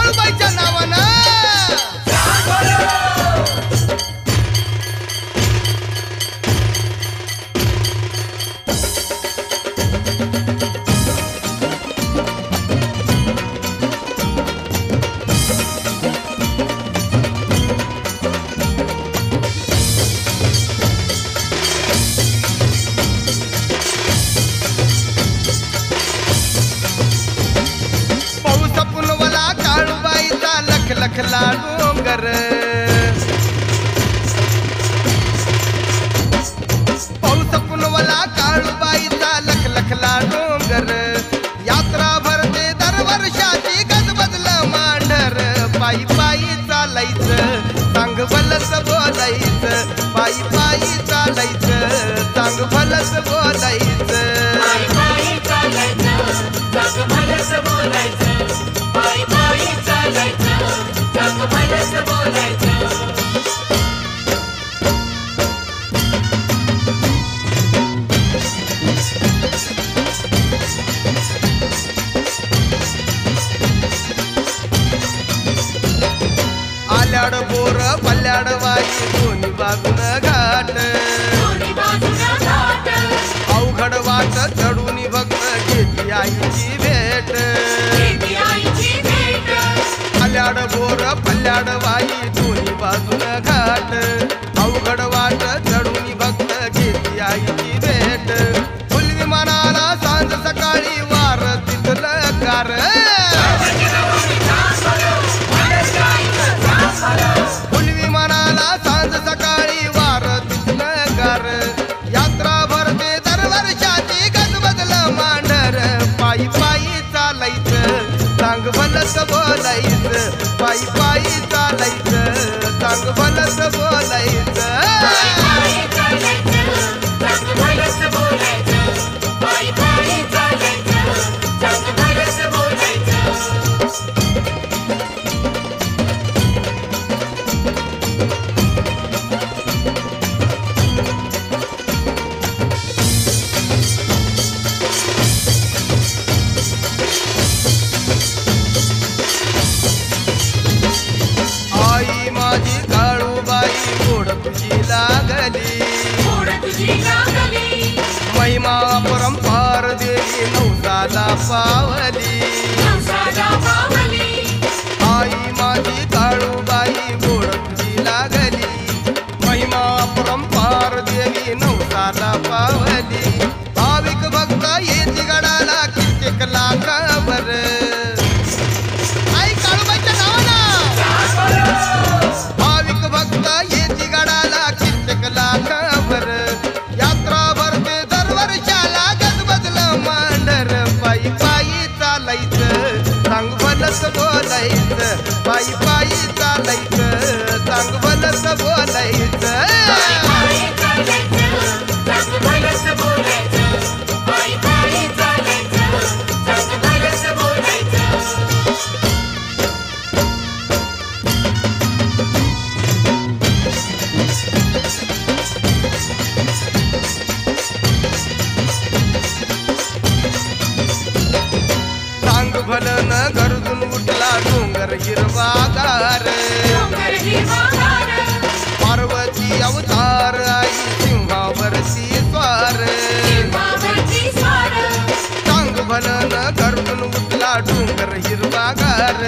काळूबाईच्या नावानं लखला डोंगर पाऊस पुनवला काळूबाईचा लखला डोंगर यात्रा भरते दरवर्षाची गजबजलं मांढर पायी पायी चालायचं चांग भलस बोलायचं पायी पायी चालायचं चांग भलस बोलायचं पायी पायी चालायचं चांग भलस बोलायचं पायी पायी चालायचं चांग भलस बोलायचं आल्याड बोर पल्ल्याड वाई दोन्ही बाजून घाट अवघड वाट चढून भक्त घेतली आईची भेट आल्याड बोर पल्ल्याड वाई दोन्ही बाजून घाट अवघड वाट चढून भक्त घेतली आईची भेट फुलविमानाला सांज सकाळी वार तिथलं कार फुलविमानाला सांज सकाळी वार तिथलं कार यात्रा भरते दरवर्षाची गजबजलं मांढर पायी पायी चालायचं चांग भलस बोलायचं पायी पायी चालायचं चांग भलस बोलायचं आई माझी काळूबाई गोड तुझी लागली महिमा परंपार देवी नवसाला पावली आई माझी काळूबाई गोड तुझी लागली महिमा परंपार देवी नवसाला पावली भाविक भक्त येती गडाला कित्येक लाखावर आई काळूबाईच्या नावानं भाविक भक्त येती गडाला कित्येक लाखावर यात्रा भरते दरवर्षाला गजबजलं मांढर पायी पायी चालायचं चांग भलस बोलायचं पायी पायी चालायचं चांग भलस बोलायचं चांग भलन गरजून उठला डोंगर हिरवागार पार्वती अवतार आई सिंहावरती स्वार चांग भलन गरजून उठला डोंगर हिरवागार